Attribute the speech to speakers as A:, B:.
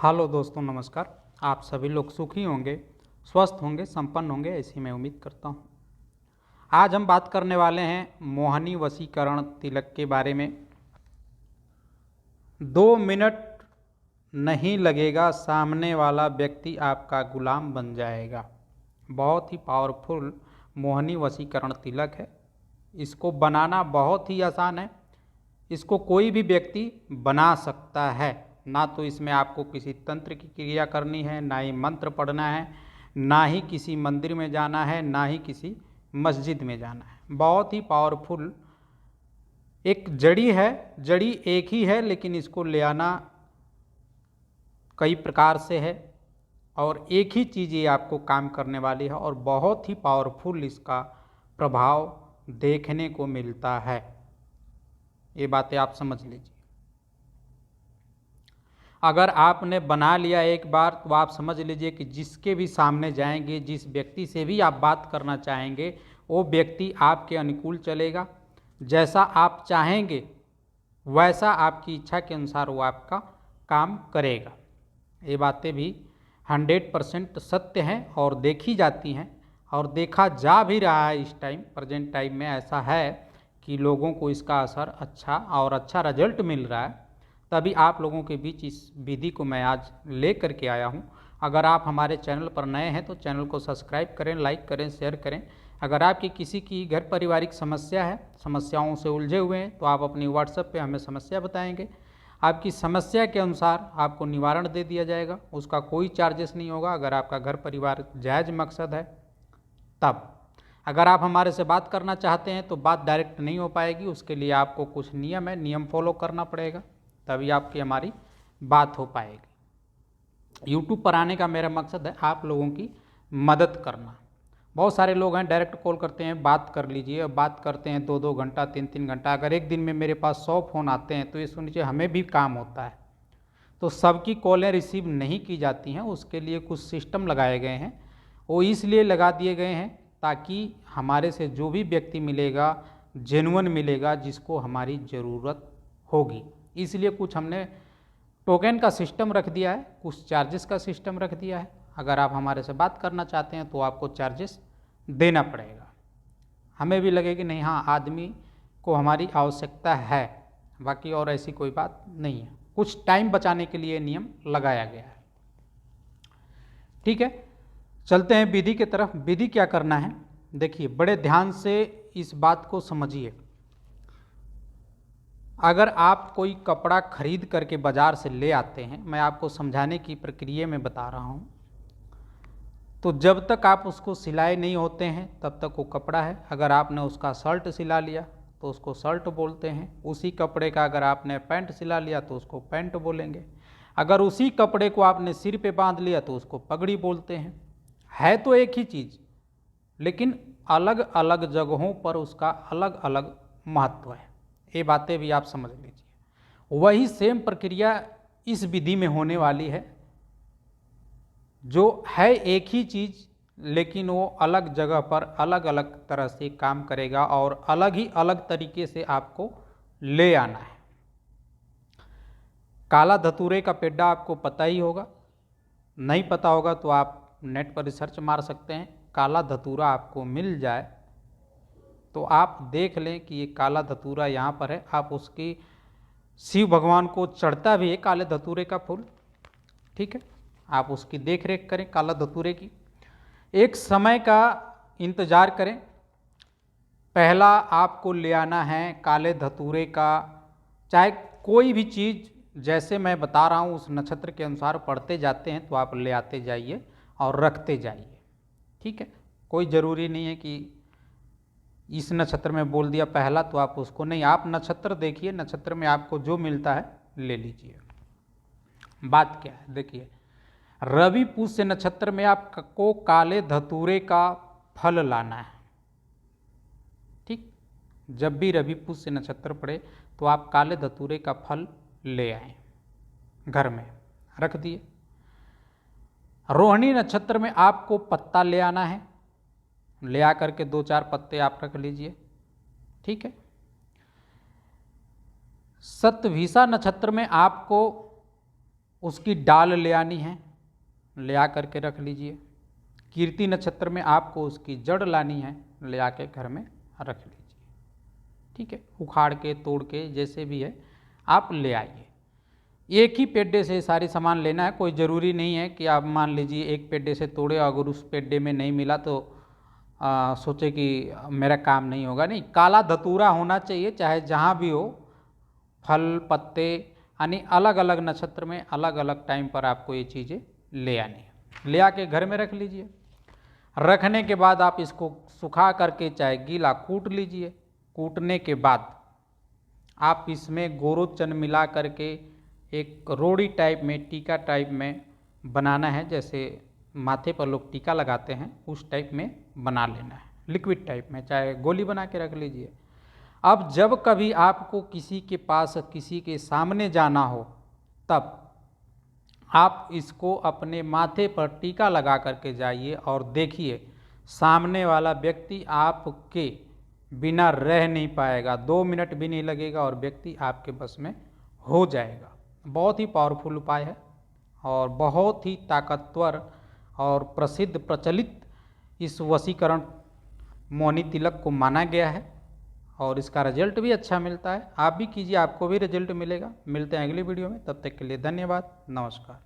A: Hello दोस्तों, नमस्कार। आप सभी लोग सुखी होंगे, स्वस्थ होंगे, संपन्न होंगे, ऐसी मैं उम्मीद करता हूँ। आज हम बात करने वाले हैं मोहिनी वशीकरण तिलक के बारे में। 2 मिनट नहीं लगेगा, सामने वाला व्यक्ति आपका गुलाम बन जाएगा। बहुत ही पावरफुल मोहिनी वशीकरण तिलक है। इसको बनाना बहुत ही आसान है। इसको कोई भी व्यक्ति बना सकता है। ना तो इसमें आपको किसी तंत्र की क्रिया करनी है, ना ही मंत्र पढ़ना है, ना ही किसी मंदिर में जाना है, ना ही किसी मस्जिद में जाना है। बहुत ही पावरफुल एक जड़ी है। जड़ी एक ही है, लेकिन इसको ले आना कई प्रकार से है और एक ही चीज़ ये आपको काम करने वाली है और बहुत ही पावरफुल इसका प्रभाव देखने को मिलता है। ये बातें आप समझ लीजिए। अगर आपने बना लिया एक बार तो आप समझ लीजिए कि जिसके भी सामने जाएंगे, जिस व्यक्ति से भी आप बात करना चाहेंगे, वो व्यक्ति आपके अनुकूल चलेगा। जैसा आप चाहेंगे वैसा आपकी इच्छा के अनुसार वो आपका काम करेगा। ये बातें भी 100% सत्य हैं और देखी जाती हैं और देखा जा भी रहा है। इस टाइम प्रेजेंट टाइम में ऐसा है कि लोगों को इसका असर अच्छा और अच्छा रिजल्ट मिल रहा है। तभी आप लोगों के बीच इस विधि को मैं आज ले करके आया हूँ। अगर आप हमारे चैनल पर नए हैं तो चैनल को सब्सक्राइब करें, लाइक करें, शेयर करें। अगर आपकी किसी की घर पारिवारिक समस्या है, समस्याओं से उलझे हुए हैं, तो आप अपनी व्हाट्सएप पे हमें समस्या बताएंगे। आपकी समस्या के अनुसार आपको निवारण दे दिया जाएगा। उसका कोई चार्जेस नहीं होगा। अगर आपका घर परिवार जायज़ मकसद है तब। अगर आप हमारे से बात करना चाहते हैं तो बात डायरेक्ट नहीं हो पाएगी। उसके लिए आपको कुछ नियम है, नियम फॉलो करना पड़ेगा, तभी आपकी हमारी बात हो पाएगी। यूट्यूब पर आने का मेरा मकसद है आप लोगों की मदद करना। बहुत सारे लोग हैं डायरेक्ट कॉल करते हैं, बात कर लीजिए। बात करते हैं 2-2 घंटा, 3-3 घंटा। अगर एक दिन में मेरे पास 100 फ़ोन आते हैं तो ये सुन लीजिए हमें भी काम होता है। तो सबकी कॉलें रिसीव नहीं की जाती हैं। उसके लिए कुछ सिस्टम लगाए गए हैं। वो इसलिए लगा दिए गए हैं ताकि हमारे से जो भी व्यक्ति मिलेगा जेन्युइन मिलेगा, जिसको हमारी ज़रूरत होगी। इसलिए कुछ हमने टोकन का सिस्टम रख दिया है, कुछ चार्जेस का सिस्टम रख दिया है। अगर आप हमारे से बात करना चाहते हैं तो आपको चार्जेस देना पड़ेगा। हमें भी लगे कि नहीं, हाँ, आदमी को हमारी आवश्यकता है। बाकी और ऐसी कोई बात नहीं है। कुछ टाइम बचाने के लिए नियम लगाया गया है। ठीक है, चलते हैं विधि की तरफ। विधि क्या करना है, देखिए, बड़े ध्यान से इस बात को समझिए। अगर आप कोई कपड़ा खरीद करके बाज़ार से ले आते हैं, मैं आपको समझाने की प्रक्रिया में बता रहा हूँ, तो जब तक आप उसको सिलाए नहीं होते हैं तब तक वो कपड़ा है। अगर आपने उसका शर्ट सिला लिया तो उसको शर्ट बोलते हैं। उसी कपड़े का अगर आपने पैंट सिला लिया तो उसको पैंट बोलेंगे। अगर उसी कपड़े को आपने सिर पे बांध लिया तो उसको पगड़ी बोलते हैं। है तो एक ही चीज़, लेकिन अलग अलग जगहों पर उसका अलग अलग महत्व है। ये बातें भी आप समझ लीजिए। वही सेम प्रक्रिया इस विधि में होने वाली है, जो है एक ही चीज़, लेकिन वो अलग जगह पर अलग अलग तरह से काम करेगा और अलग ही अलग तरीके से आपको ले आना है। काला धतूरे का पेड्डा आपको पता ही होगा। नहीं पता होगा तो आप नेट पर रिसर्च मार सकते हैं। काला धतूरा आपको मिल जाए तो आप देख लें कि ये काला धतूरा यहाँ पर है। आप उसकी शिव भगवान को चढ़ता भी है काले धतूरे का फूल। ठीक है, आप उसकी देख रेख करें काला धतूरे की। एक समय का इंतज़ार करें। पहला आपको ले आना है काले धतूरे का, चाहे कोई भी चीज़, जैसे मैं बता रहा हूँ उस नक्षत्र के अनुसार पढ़ते जाते हैं तो आप ले आते जाइए और रखते जाइए। ठीक है, कोई ज़रूरी नहीं है कि इस नक्षत्र में बोल दिया पहला तो आप उसको नहीं। आप नक्षत्र देखिए, नक्षत्र में आपको जो मिलता है ले लीजिए। बात क्या है, देखिए, रवि पुष्य नक्षत्र में आपको काले धतूरे का फल लाना है। ठीक, जब भी रवि पुष्य नक्षत्र पड़े तो आप काले धतूरे का फल ले आए, घर में रख दिए। रोहिणी नक्षत्र में आपको पत्ता ले आना है। ले आकर के 2-4 पत्ते आप रख लीजिए। ठीक है, शतभिषा नक्षत्र में आपको उसकी डाल ले आनी है, ले आ करके रख लीजिए। कीर्ति नक्षत्र में आपको उसकी जड़ लानी है, ले आके घर में रख लीजिए। ठीक है, उखाड़ के तोड़ के जैसे भी है आप ले आइए। एक ही पेड्डे से सारे सामान लेना है, कोई ज़रूरी नहीं है कि आप मान लीजिए एक पेड्डे से तोड़े, अगर उस पेड्डे में नहीं मिला तो सोचे कि मेरा काम नहीं होगा। नहीं, काला धतूरा होना चाहिए, चाहे जहाँ भी हो। फल पत्ते यानी अलग अलग नक्षत्र में अलग अलग टाइम पर आपको ये चीज़ें ले आनी है, ले आके घर में रख लीजिए। रखने के बाद आप इसको सुखा करके चाहे गीला कूट लीजिए। कूटने के बाद आप इसमें गोरोचन मिला करके एक रोड़ी टाइप में, टीका टाइप में बनाना है, जैसे माथे पर लोग टीका लगाते हैं उस टाइप में बना लेना है, लिक्विड टाइप में, चाहे गोली बना के रख लीजिए। अब जब कभी आपको किसी के पास, किसी के सामने जाना हो, तब आप इसको अपने माथे पर टीका लगा करके जाइए और देखिए सामने वाला व्यक्ति आपके बिना रह नहीं पाएगा, 2 मिनट भी नहीं लगेगा और व्यक्ति आपके बस में हो जाएगा। बहुत ही पावरफुल उपाय है और बहुत ही ताकतवर और प्रसिद्ध प्रचलित इस वशीकरण मोनी तिलक को माना गया है और इसका रिजल्ट भी अच्छा मिलता है। आप भी कीजिए, आपको भी रिजल्ट मिलेगा। मिलते हैं अगली वीडियो में, तब तक के लिए धन्यवाद, नमस्कार।